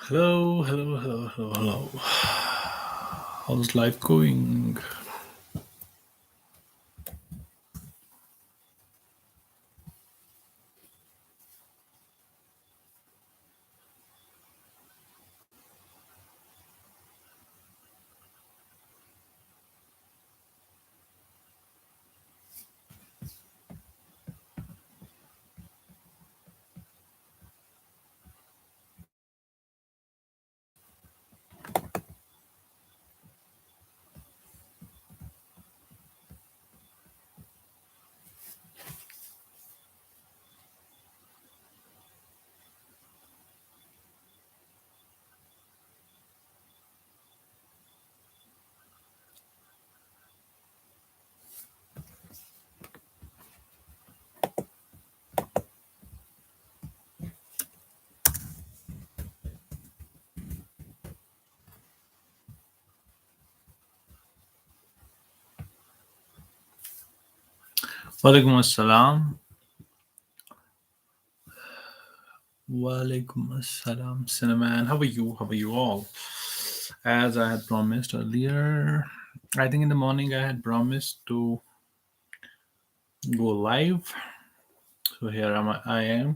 Hello, hello, hello, hello, hello. How's life going? Walaikum assalam. Walaikum assalam, Cinnamon. How are you? How are you all? As I had promised earlier, I think in the morning I had promised to go live. So here I am.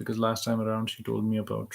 because last time around she told me about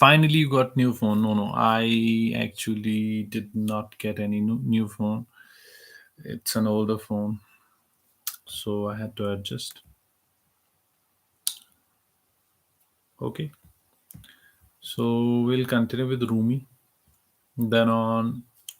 finally you got new phone. No, I actually did not get any new phone. It's an older phone, so I had to adjust. Okay, so we'll continue with Rumi. Then on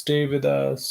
Stay with us.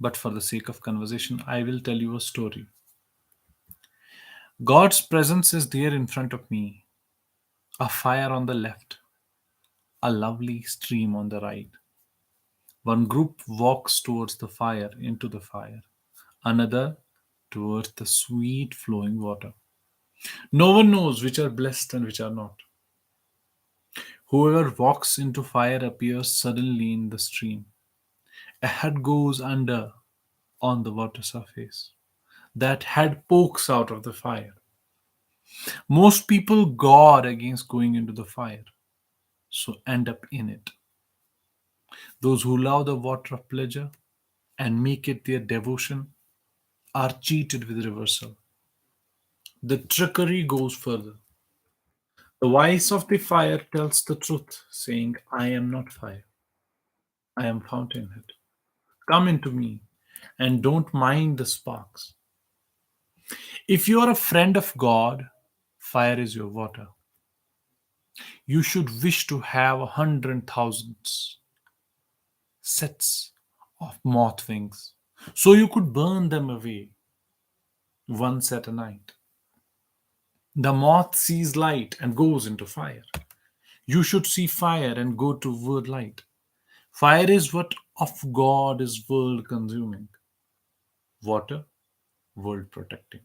but for the sake of conversation, I will tell you a story. God's presence is there in front of me, a fire on the left, a lovely stream on the right. One group walks towards the fire, into the fire, another towards the sweet flowing water. No one knows which are blessed and which are not. Whoever walks into fire appears suddenly in the stream. A head goes under on the water surface. That head pokes out of the fire. Most people guard against going into the fire, so end up in it. Those who love the water of pleasure and make it their devotion are cheated with reversal. The trickery goes further. The voice of the fire tells the truth, saying, I am not fire, I am fountainhead. Come into me and don't mind the sparks. If you are a friend of God, fire is your water. You should wish to have 100,000 sets of moth wings so you could burn them away once at a night. The moth sees light and goes into fire. You should see fire and go toward light. Fire is what of God is world consuming, water, world protecting.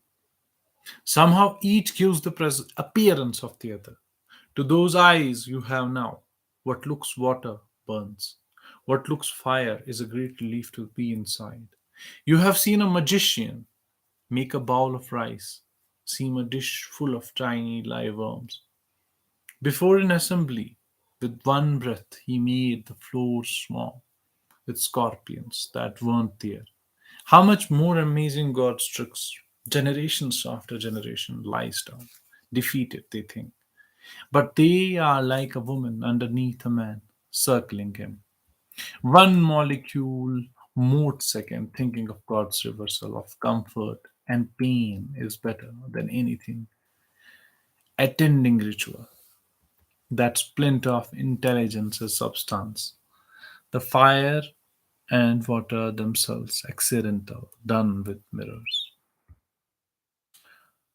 Somehow each gives the appearance of the other. To those eyes you have now, what looks water burns. What looks fire is a great relief to be inside. You have seen a magician make a bowl of rice, seem a dish full of tiny live worms. Before an assembly, with one breath, he made the floor swarm with scorpions that weren't there. How much more amazing God's tricks, generations after generation, lies down, defeated, they think. But they are like a woman underneath a man, circling him. One molecule more second, thinking of God's reversal of comfort and pain is better than anything. Attending ritual, that splint of intelligence is substance. The fire and water themselves accidental, done with mirrors.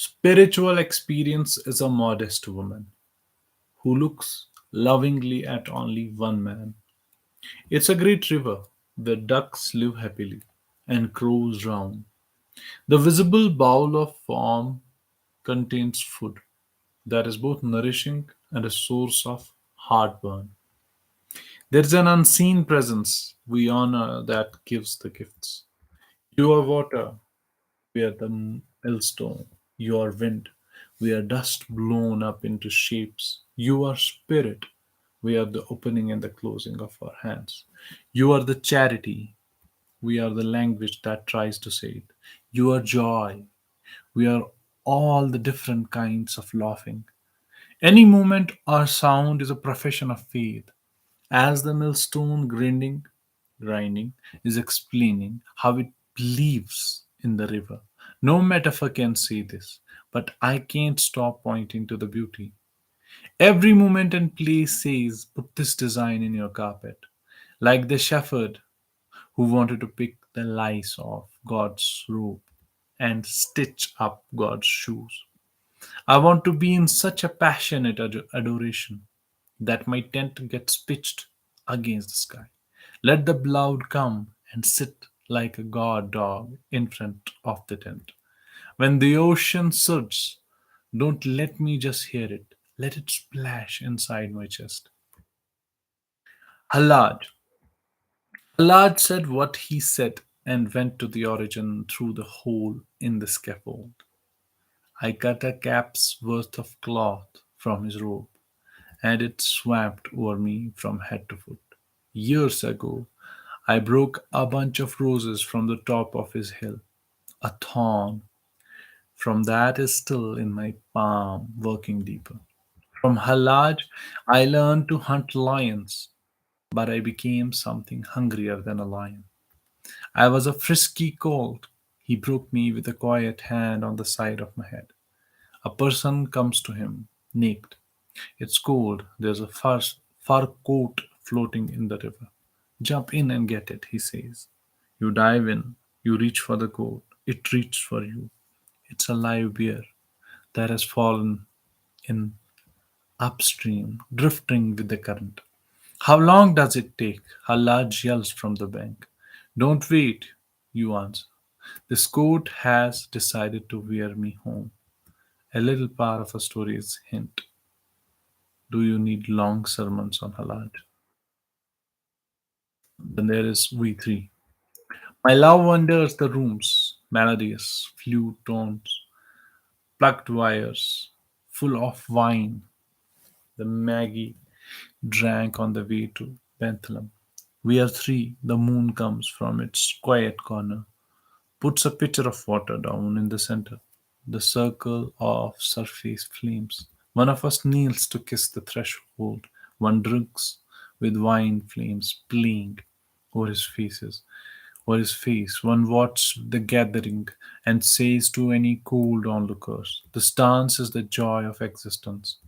Spiritual experience is a modest woman who looks lovingly at only one man. It's a great river where ducks live happily and crows drown. The visible bowl of form contains food that is both nourishing and a source of heartburn. There's an unseen presence we honor that gives the gifts. You are water, we are the millstone. You are wind, we are dust blown up into shapes. You are spirit, we are the opening and the closing of our hands. You are the charity, we are the language that tries to say it. You are joy, we are all the different kinds of laughing. Any movement or sound is a profession of faith. As the millstone grinding is explaining how it believes in the river. No metaphor can say this, but I can't stop pointing to the beauty. Every moment and place says, put this design in your carpet. Like the shepherd who wanted to pick the lice off God's robe and stitch up God's shoes. I want to be in such a passionate adoration that my tent gets pitched against the sky. Let the beloved come and sit like a guard dog in front of the tent. When the ocean surges, don't let me just hear it. Let it splash inside my chest. Halad. Halad said what he said and went to the origin through the hole in the scaffold. I cut a cap's worth of cloth from his robe, and it swamped over me from head to foot. Years ago, I broke a bunch of roses from the top of his hill. A thorn From that is still in my palm, working deeper. From Hallaj, I learned to hunt lions, but I became something hungrier than a lion. I was a frisky colt. He broke me with a quiet hand on the side of my head. A person comes to him, naked. It's cold. There's a fur coat floating in the river. Jump in and get it, he says. You dive in. You reach for the coat. It reaches for you. It's a live bear that has fallen in upstream, drifting with the current. How long does it take? A large yells from the bank. Don't wait, you answer. This coat has decided to wear me home. A little part of a story is hint. Do you need long sermons on halal? Then there is V3. My love wanders the rooms, melodious, flute tones, plucked wires, full of wine. The Maggie drank on the way to Bethlehem. We are three. The moon comes from its quiet corner, puts a pitcher of water down in the center. The circle of surface flames. One of us kneels to kiss the threshold. One drinks with wine flames playing over his faces or his face. One watches the gathering and says to any cold onlookers, this dance is the joy of existence.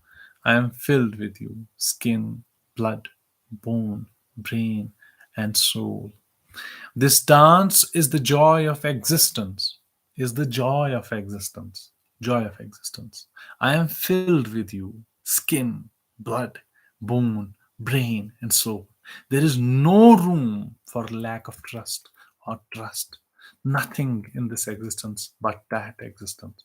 I am filled with you, skin, blood, bone, brain, and soul. This dance is the joy of existence, is the joy of existence, joy of existence. I am filled with you, skin, blood, bone, brain, and soul. There is no room for lack of trust or trust. Nothing in this existence but that existence.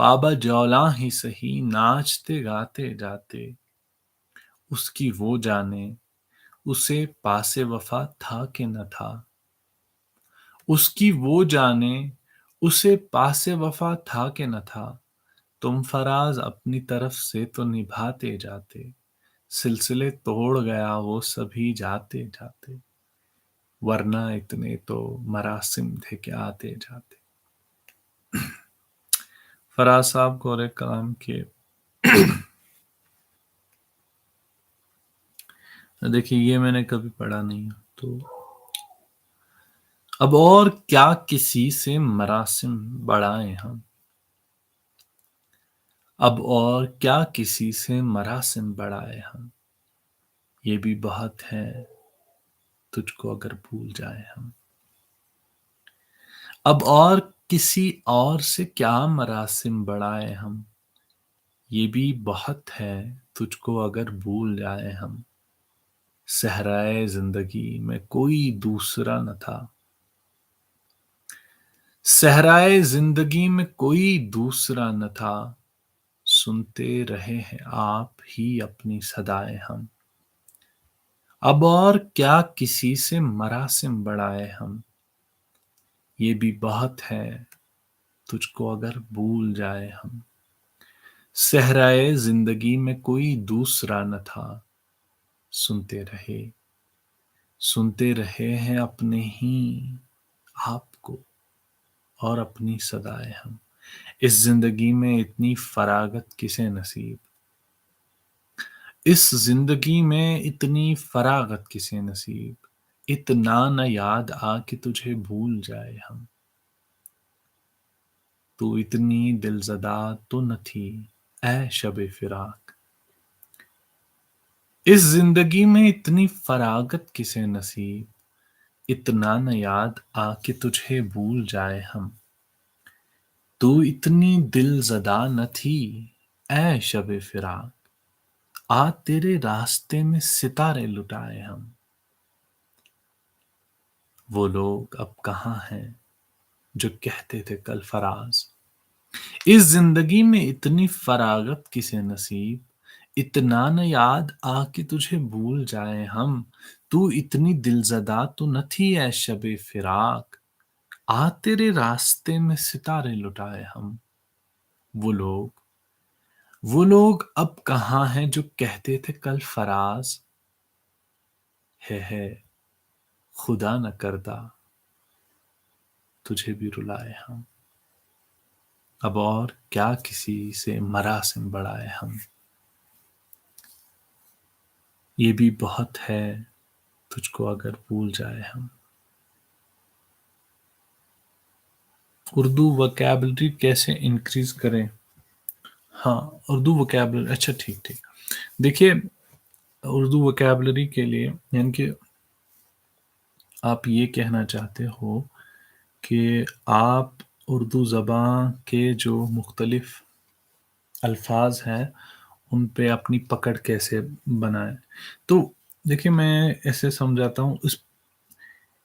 پابا جولاں ہی سہی ناچتے گاتے جاتے، اس کی وہ جانے اسے پاس وفا تھا کہ نہ تھا، اس کی وہ جانے اسے پاس وفا تھا کہ نہ تھا، تم فراز اپنی طرف سے تو نبھاتے جاتے، سلسلے توڑ گیا وہ سبھی جاتے جاتے، ورنہ اتنے تو مراسم تھے کہ آتے جاتے۔ فراز صاحب گورے کلام کے دیکھیے یہ میں نے کبھی پڑھا نہیں ہے، تو اب اور کیا کسی سے مراسم بڑھائیں ہم، اب اور کیا کسی سے مراسم بڑھائے ہم، یہ بھی بہت ہے تجھ کو اگر بھول جائے ہم، اب اور کسی اور سے کیا مراسم بڑھائے ہم، یہ بھی بہت ہے تجھ کو اگر بھول جائے ہم، صحرائے زندگی میں کوئی دوسرا نہ تھا، صحرائے زندگی میں کوئی دوسرا نہ تھا، سنتے رہے ہیں آپ ہی اپنی صدائیں ہم، اب اور کیا کسی سے مراسم بڑھائے ہم، یہ بھی بہت ہے تجھ کو اگر بھول جائے ہم، صحرائے زندگی میں کوئی دوسرا نہ تھا، سنتے رہے ہیں اپنے ہی آپ کو اور اپنی صدائیں ہم، اس زندگی میں اتنی فراغت کسے نصیب، اس زندگی میں اتنی فراغت کسے نصیب، اتنا نہ یاد آ کہ تجھے بھول جائے ہم، تو اتنی دلزدہ تو نہ تھی اے شب فراق، اس زندگی میں اتنی فراغت کسے نصیب، اتنا نہ یاد آ کہ تجھے بھول جائے ہم، تو اتنی دلزدہ نہ تھی اے شب فراق، آج تیرے راستے میں ستارے لٹائے ہم، وہ لوگ اب کہاں ہیں جو کہتے تھے کل فراز، اس زندگی میں اتنی فراغت کسے نصیب، اتنا نہ یاد آ کہ تجھے بھول جائے ہم، تو اتنی دلزدہ تو نہ تھی اے شب فراق، آج تیرے راستے میں ستارے لٹائے ہم، وہ لوگ اب کہاں ہیں جو کہتے تھے کل فراز، ہے خدا نہ کرتا تجھے بھی رلائے ہم، اب اور کیا کسی سے مراسم بڑھائے ہم، یہ بھی بہت ہے تجھ کو اگر بھول جائے ہم۔ اردو وکیبلری کیسے انکریز کریں؟ ہاں اردو وکیبلری، اچھا ٹھیک دیکھیے اردو وکیبلری کے لیے یعنی کہ آپ یہ کہنا چاہتے ہو کہ آپ اردو زبان کے جو مختلف الفاظ ہیں ان پہ اپنی پکڑ کیسے بنائیں، تو دیکھیے میں ایسے سمجھاتا ہوں،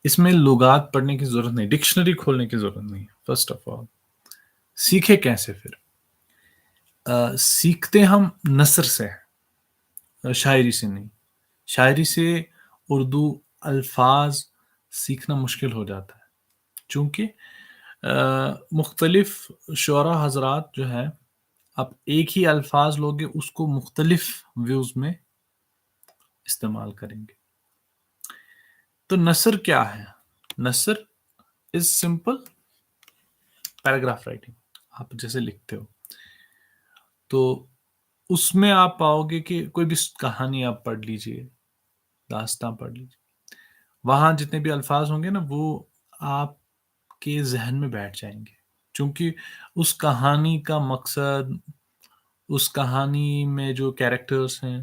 اس میں لغات پڑھنے کی ضرورت نہیں، ڈکشنری کھولنے کی ضرورت نہیں، فرسٹ آف آل سیکھے کیسے پھر سیکھتے ہم نثر سے، شاعری سے نہیں، شاعری سے اردو الفاظ سیکھنا مشکل ہو جاتا ہے، چونکہ مختلف شعراء حضرات جو ہے آپ ایک ہی الفاظ لوگے اس کو مختلف ویوز میں استعمال کریں گے، تو نثر کیا ہے؟ نثر از سمپل پیراگراف رائٹنگ، آپ جیسے لکھتے ہو، تو اس میں آپ پاؤ گے کہ کوئی بھی کہانی آپ پڑھ لیجئے، داستان پڑھ لیجئے، وہاں جتنے بھی الفاظ ہوں گے نا وہ آپ کے ذہن میں بیٹھ جائیں گے، چونکہ اس کہانی کا مقصد، اس کہانی میں جو کیریکٹرز ہیں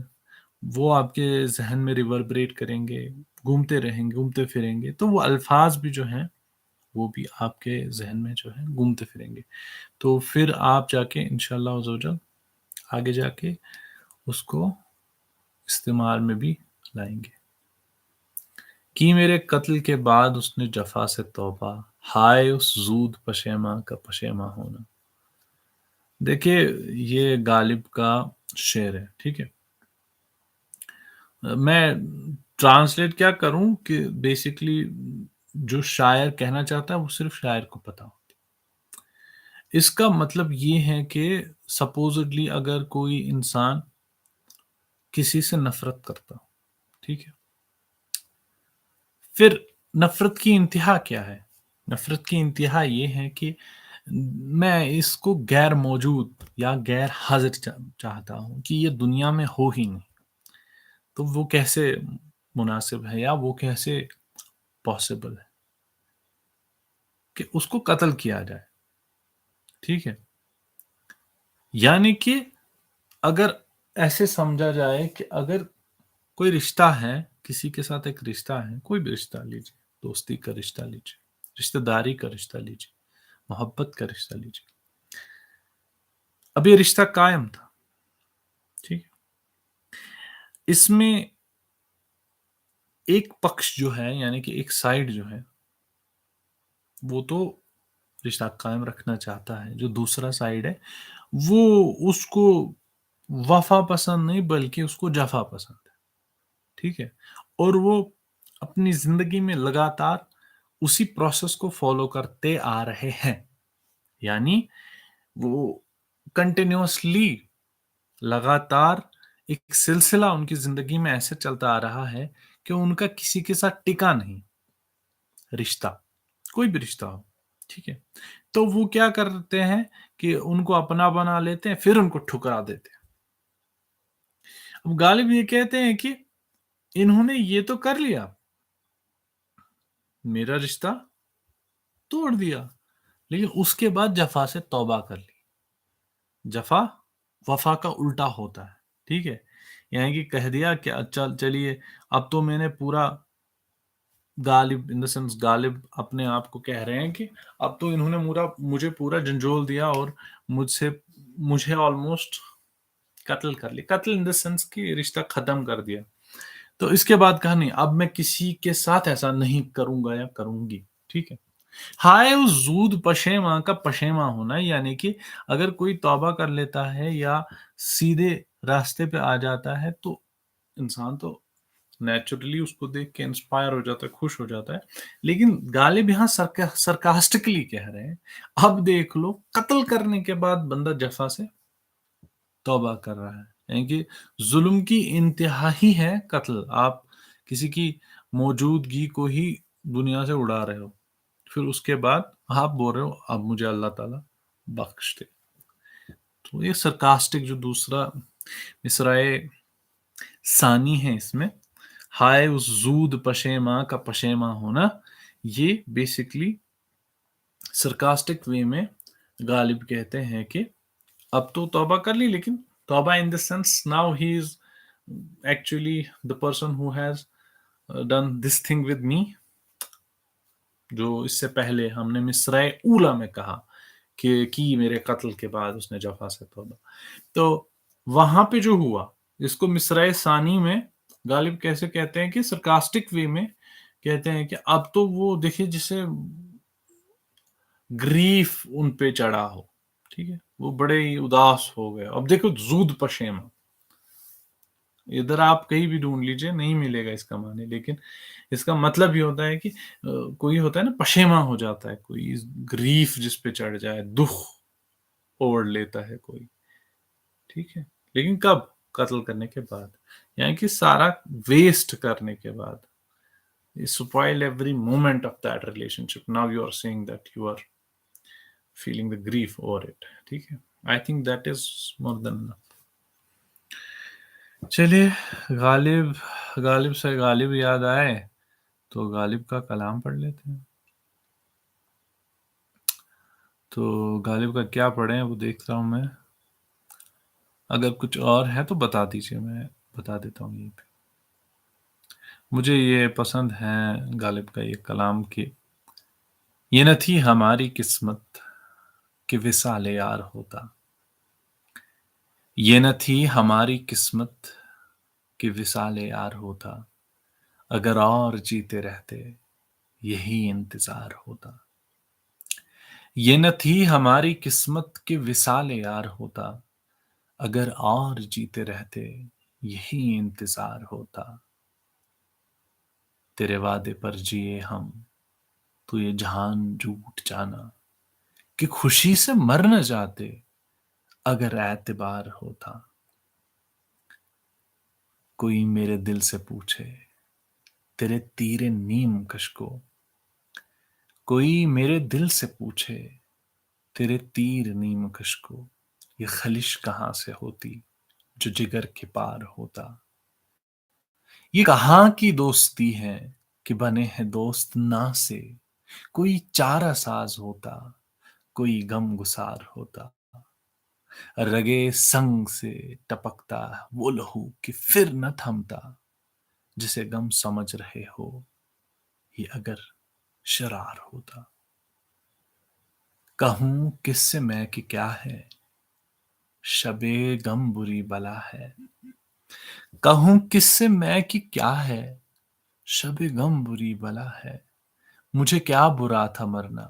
وہ آپ کے ذہن میں ریوربریٹ کریں گے، گھومتے رہیں گے، گھومتے پھریں گے، تو وہ الفاظ بھی جو ہیں وہ بھی آپ کے ذہن میں جو ہے گھومتے پھریں گے، تو پھر آپ جا کے انشاءاللہ عزوجل آگے جا کے اس کو استعمال میں بھی لائیں گے۔ کی میرے قتل کے بعد اس نے جفا سے توبہ، ہائے اس زود پشیماں کا پشیماں ہونا، دیکھیے یہ غالب کا شعر ہے، ٹھیک ہے. میں ٹرانسلیٹ کیا کروں کہ بیسکلی جو شاعر کہنا چاہتا ہے وہ صرف شاعر کو پتا ہو. اس کا مطلب یہ ہے کہ سپوزڈلی اگر کوئی انسان کسی سے نفرت کرتا ہو، ٹھیک ہے، پھر نفرت کی انتہا کیا ہے؟ نفرت کی انتہا یہ ہے کہ میں اس کو غیر موجود یا غیر حاضر چاہتا ہوں کہ یہ دنیا میں ہو ہی نہیں. تو وہ کیسے مناسب ہے یا وہ کیسے پاسبل ہے کہ اس کو قتل کیا جائے؟ ٹھیک ہے. یعنی کہ اگر ایسے سمجھا جائے کہ اگر کوئی رشتہ ہے، کسی کے ساتھ ایک رشتہ ہے، کوئی بھی رشتہ لیجیے، دوستی کا رشتہ لیجیے، رشتہ داری کا رشتہ لیجیے، محبت کا رشتہ لیجیے، اب یہ رشتہ قائم تھا، ٹھیک ہے. اس میں ایک پکش جو ہے یعنی کہ ایک سائڈ جو ہے وہ تو رشتہ قائم رکھنا چاہتا ہے، جو دوسرا سائڈ ہے وہ اس کو وفا پسند نہیں بلکہ اس کو جفا پسند ہے، ٹھیک ہے. اور وہ اپنی زندگی میں لگاتار اسی پروسیس کو فالو کرتے آ رہے ہیں. یعنی وہ کنٹینیوسلی لگاتار ایک سلسلہ ان کی زندگی میں ایسے چلتا آ رہا ہے کہ ان کا کسی کے ساتھ ٹکا نہیں رشتہ، کوئی بھی رشتہ ہو، ٹھیک ہے. تو وہ کیا کرتے ہیں کہ ان کو اپنا بنا لیتے ہیں، پھر ان کو ٹھکرا دیتے ہیں. اب غالب یہ کہتے ہیں کہ انہوں نے یہ تو کر لیا، میرا رشتہ توڑ دیا، لیکن اس کے بعد جفا سے توبہ کر لی. جفا وفا کا الٹا ہوتا ہے، ٹھیک ہے. یعنی کہ کہہ دیا کہ چلیے اب تو میں نے پورا غالب ان دا سینس غالب اپنے آپ کو کہہ رہے ہیں کہ اب تو انہوں نے مجھے پورا جھنجھول دیا اور مجھے آلموسٹ قتل کر لی، قتل ان دا سینس کہ رشتہ ختم کر دیا. تو اس کے بعد کہا نہیں اب میں کسی کے ساتھ ایسا نہیں کروں گا یا کروں گی، ٹھیک ہے. ہائے اس زود پشیماں کا پشیماں ہونا، یعنی کہ اگر کوئی توبہ کر لیتا ہے یا سیدھے راستے پہ آ جاتا ہے تو انسان تو نیچرلی اس کو دیکھ کے انسپائر ہو جاتا ہے، خوش ہو جاتا ہے. لیکن غالب یہاں سرکاسٹکلی کہہ رہے ہیں اب دیکھ لو قتل کرنے کے بعد بندہ جفا سے توبہ کر رہا ہے. یعنی کہ ظلم کی انتہا ہی ہے قتل. آپ کسی کی موجودگی کو ہی دنیا سے اڑا رہے ہو، پھر اس کے بعد آپ بول رہے ہو اب مجھے اللہ تعالیٰ بخش دے. تو یہ سرکاسٹک جو دوسرا مصرعے ثانی ہے اس میں، ہائے اس زود پشیماں کا پشیماں ہونا، یہ بیسکلی سرکاسٹک وے میں غالب کہتے ہیں کہ اب تو توبہ کر لی، لیکن توبہ in the sense now he is actually the person who has done this thing with me, جو اس سے پہلے ہم نے مصرعے اولا میں کہا کہ کی میرے قتل کے بعد اس نے جفا سے توبہ. تو وہاں پہ جو ہوا اس کو مصرعے ثانی میں غالب کیسے کہتے ہیں کہ سرکاسٹک وے میں کہتے ہیں کہ اب تو وہ دیکھیے جسے گریف ان پہ چڑھا ہو، ٹھیک ہے، وہ بڑے ہی اداس ہو گئے. اب دیکھو زود پشیماں ادھر آپ کہیں بھی ڈھونڈ لیجئے نہیں ملے گا اس کا معنی، لیکن اس کا مطلب یہ ہوتا ہے کہ کوئی ہوتا ہے نا پشیماں ہو جاتا ہے، کوئی گریف جس پہ چڑھ جائے، دکھ اوڑھ لیتا ہے کوئی، ٹھیک ہے. لیکن کب؟ قتل کرنے کے بعد، یعنی کہ سارا ویسٹ کرنے کے بعد. spoil every moment of that relationship. Now you are saying that you are feeling the grief over it. ٹھیک ہے. I think that is more than enough. چلیے غالب سے غالب یاد آئے تو غالب کا کلام پڑھ لیتے ہیں. تو غالب کا کیا پڑھیں وہ دیکھ رہا ہوں میں، اگر کچھ اور ہے تو بتا دیجیے، میں بتا دیتا ہوں. یہ پہ مجھے یہ پسند ہے غالب کا یہ کلام کہ یہ نہ تھی ہماری قسمت کہ وصال یار ہوتا، یہ نہ تھی ہماری قسمت کہ وصال یار ہوتا، اگر اور جیتے رہتے یہی انتظار ہوتا. یہ نہ تھی ہماری قسمت کے وصال یار ہوتا، اگر اور جیتے رہتے یہی انتظار ہوتا، تیرے وعدے پر جیے ہم، تو یہ جہان جھوٹ جانا، کہ خوشی سے مر نہ جاتے اگر اعتبار ہوتا، کوئی میرے دل سے پوچھے تیرے تیرے نیم کش کو، کوئی میرے دل سے پوچھے تیرے تیر نیم کش کو، یہ خلش کہاں سے ہوتی جو جگر کے پار ہوتا، یہ کہاں کی دوستی ہے کہ بنے ہیں دوست نا سے، کوئی چارہ ساز ہوتا، کوئی غم گسار ہوتا، رگے سنگ سے ٹپکتا وہ لہو کہ پھر نہ تھمتا، جسے غم سمجھ رہے ہو یہ اگر شرار ہوتا، کہوں کس سے میں کہ کیا ہے شب غم بری بلا ہے، کہوں کس سے میں کہ کیا ہے شب غم بری بلا ہے، مجھے کیا برا تھا مرنا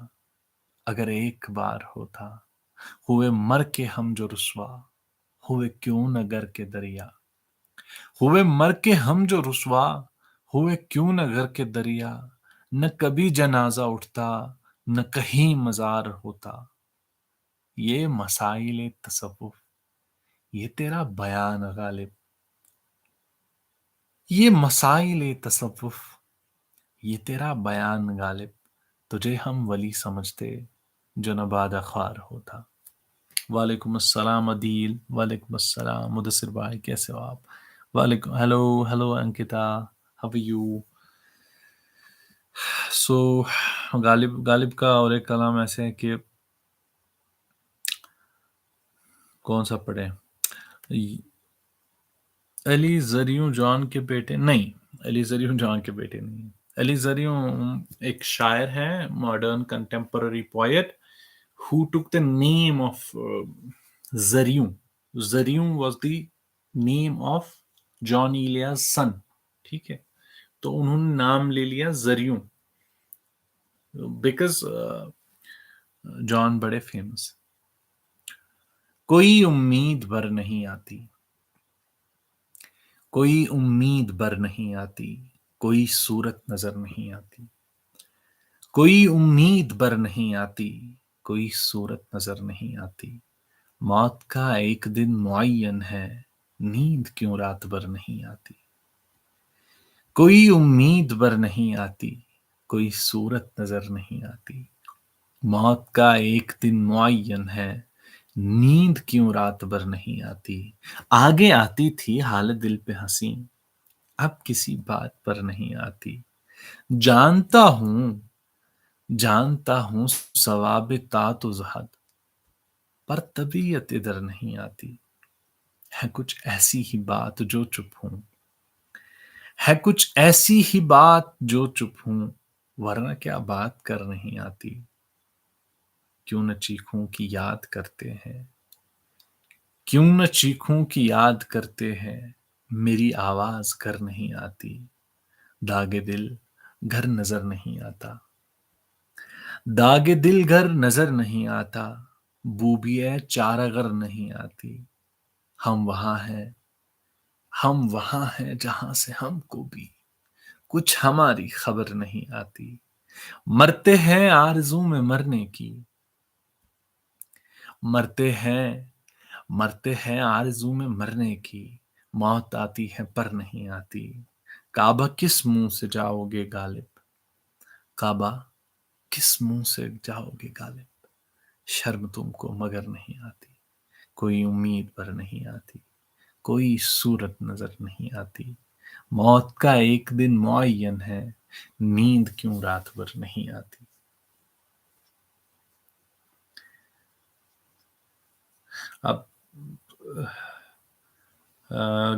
اگر ایک بار ہوتا، ہوئے مر کے ہم جو رسوا ہوئے کیوں نہ گر کے دریا، ہوئے مر کے ہم جو رسوا ہوئے کیوں نہ گر کے دریا، نہ کبھی جنازہ اٹھتا نہ کہیں مزار ہوتا، یہ مسائل تصوف، یہ تیرا بیان غالب، یہ مسائل تصوف، یہ تیرا بیان غالب، تجھے ہم ولی سمجھتے جو نبادہ خوار ہوتا۔ وعلیکم السلام عدیل، وعلیکم السلام مدثر بھائی، کیسے ہو آپ؟ وعلیکم، hello hello Ankita, how you? So Ghalib کا اور ایک کلام ایسے ہے کہ کون سا پڑھے؟ علی زریوں جان کے بیٹے نہیں، علی زریوں جان کے بیٹے نہیں، علی زریوں ایک شاعر ہے، modern contemporary poet who took the name of Zaryoun, Zaryoun was the name of Jaun Elia's son، ٹھیک ہے، تو انہوں نے نام لے لیا زریوں بیکاز جان بڑے فیمس۔ کوئی امید بر نہیں آتی، کوئی امید بر نہیں آتی، کوئی صورت نظر نہیں آتی، کوئی امید بر نہیں آتی، کوئی صورت نظر نہیں آتی، موت کا ایک دن معین ہے، نیند کیوں رات بھر نہیں آتی، کوئی امید بر نہیں آتی، کوئی صورت نظر نہیں آتی، موت کا ایک دن معین ہے، نیند کیوں رات بھر نہیں آتی، آگے آتی تھی حالت دل پہ ہنسی، اب کسی بات پر نہیں آتی، جانتا ہوں ثواب طاعت و زہد، پر طبیعت ادھر نہیں آتی، ہے کچھ ایسی ہی بات جو چپ ہوں، ہے کچھ ایسی ہی بات جو چپ ہوں، ورنہ کیا بات کر نہیں آتی، کیوں نہ چیخوں کی یاد کرتے ہیں، کیوں نہ چیخوں کی یاد کرتے ہیں، میری آواز کر نہیں آتی، داغ دل گھر نظر نہیں آتا، داغ دل گھر نظر نہیں آتا، بوبیے چارہ گر نہیں آتی، ہم وہاں ہیں جہاں سے ہم کو بھی کچھ ہماری خبر نہیں آتی، مرتے ہیں آرزو میں مرنے کی، مرتے ہیں آرزو میں مرنے کی، موت آتی ہے پر نہیں آتی، کعبہ کس منہ سے جاؤ گے غالب، کعبہ کس منہ سے جاؤ گے غالب، شرم تم کو مگر نہیں آتی، کوئی امید پر نہیں آتی، کوئی صورت نظر نہیں آتی، موت کا ایک دن معین ہے، نیند کیوں رات بھر نہیں آتی۔ اب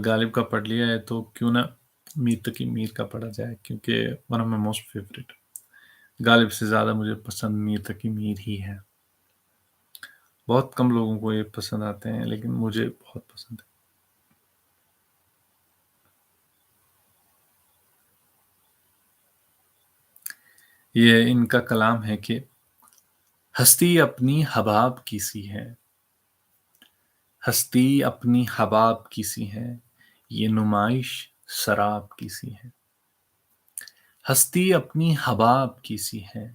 غالب کا پڑھ لیا ہے تو کیوں نہ میر تقی میر کا پڑھا جائے، کیونکہ one of my most favourite, غالب سے زیادہ مجھے پسند میر تقی میر ہی ہے، بہت کم لوگوں کو یہ پسند آتے ہیں لیکن مجھے بہت پسند ہے۔ یہ ان کا کلام ہے کہ ہستی اپنی حباب کی سی ہے، ہستی اپنی حباب کی سی ہے، یہ نمائش شراب کی سی ہے۔ ہستی اپنی حباب کی سی ہے،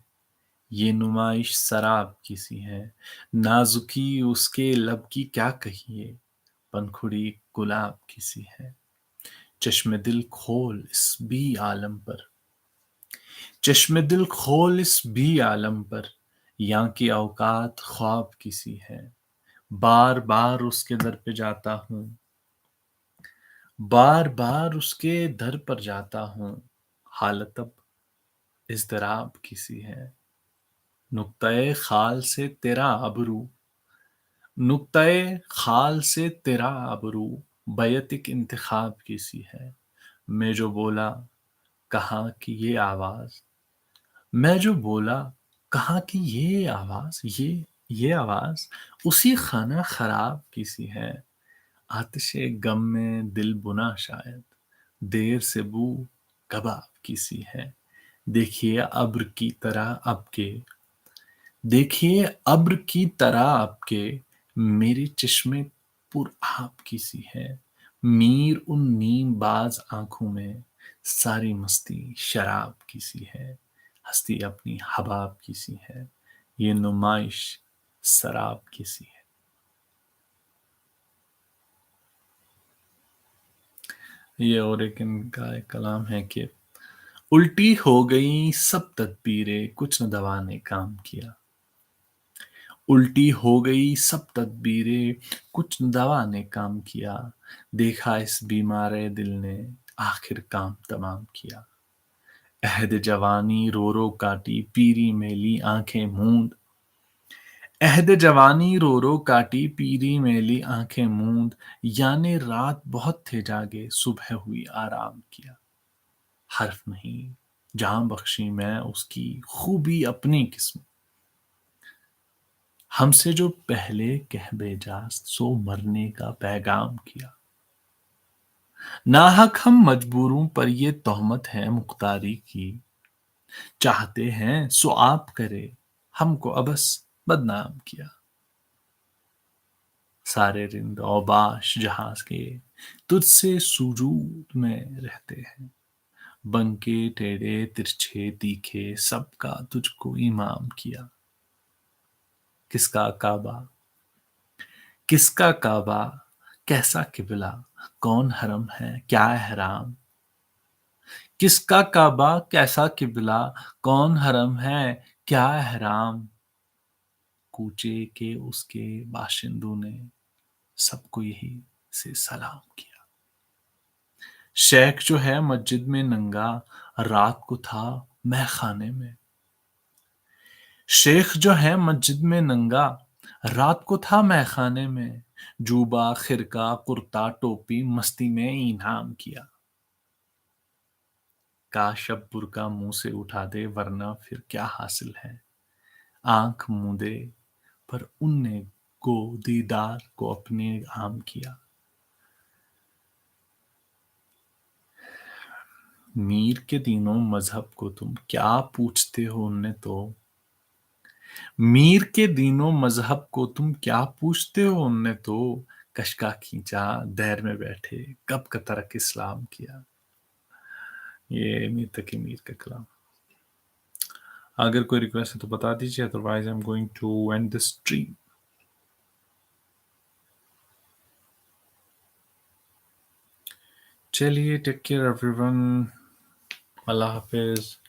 یہ نمائش شراب کی سی ہے۔ نازکی اس کے لب کی کیا کہیے، پنکھڑی گلاب کی سی ہے۔ چشم دل کھول اس بھی عالم پر، چشم دل کھول اس بھی عالم پر، یہاں کی اوقات خواب کی سی ہے۔ بار بار اس کے در پہ جاتا ہوں، بار بار اس کے در پر جاتا ہوں، حالت اب اضطراب کی سی ہے۔ نقطۂ خال سے تیرا ابرو، نقطۂ خال سے تیرا ابرو، بیت ایک انتخاب کی سی ہے۔ میں جو بولا کہاں کی یہ آواز، میں جو بولا کہاں کی یہ آواز، یہ آواز اسی خانہ خراب کی سی ہے۔ آتش غم میں دل بنا شاید، دیر سے بو کباب کی سی ہے۔ دیکھیے ابر کی طرح اب کے، دیکھیے ابر کی طرح اب کے، میری چشمے پر آب کی سی ہے۔ میر ان نیم باز آنکھوں میں، ساری مستی شراب کی سی ہے۔ ہستی اپنی حباب کی سی ہے، یہ نمائش شراب کی سی ہے۔ یہ اور ایک ان کا ایک کلام ہے کہ الٹی ہو گئی سب تدبیریں، کچھ نہ دوا نے کام کیا۔ الٹی ہو گئی سب تدبیریں، کچھ نہ دوا نے کام کیا۔ دیکھا اس بیمار دل نے، آخر کام تمام کیا۔ عہد جوانی رو رو کاٹی، پیری میں لی آنکھیں موند۔ عہد جوانی رو رو کاٹی، پیری میں لی آنکھیں موند۔ یعنی رات بہت تھے جاگے، صبح ہوئی آرام کیا۔ حرف نہیں جاں بخشی میں اس کی، خوبی اپنی قسم۔ ہم سے جو پہلے کہہ بھیجا، سو مرنے کا پیغام کیا۔ ناحق ہم مجبوروں پر یہ تہمت ہے مختاری کی، چاہتے ہیں سو آپ کرے، ہم کو ابس بدنام کیا۔ سارے رند اوباش جہاں کے، تجھ سے سجود میں رہتے ہیں۔ بنکے ٹیڑھے ترچھے تیکھے، سب کا تجھ کو امام کیا۔ کس کا کعبہ، کس کا کعبہ، کیسا قبلہ، کون حرم ہے کیا احرام۔ کس کا کعبہ کیسا قبلہ، کون حرم ہے کیا احرام۔ کوچے کے اس کے باشندوں نے، سب کو یہی سے سلام کیا۔ شیخ جو ہے مسجد میں ننگا، رات کو تھا مے خانے میں۔ شیخ جو ہے مسجد میں ننگا، رات کو تھا مے خانے میں۔ جوبا خرقہ کرتا ٹوپی، مستی میں انعام کیا۔ کاش اب برقع منہ سے اٹھا دے، ورنہ پھر کیا حاصل ہے۔ آنکھ موندے پر ان نے کو دیدار کو اپنے عام کیا۔ میر کے دینوں مذہب کو تم کیا پوچھتے ہو، ان نے تو میر کے دینوں مذہب کو تم کیا پوچھتے ہو، ان نے تو کشکا کھینچا دیر میں بیٹھے، کب کا ترک اسلام کیا۔ یہ میر تقی میر کا کلام۔ اگر کوئی ریکویسٹ ہے تو بتا دیجیے، otherwise I am going to end this stream. چلیے ٹیک کیئر ایوری ون، اللہ حافظ۔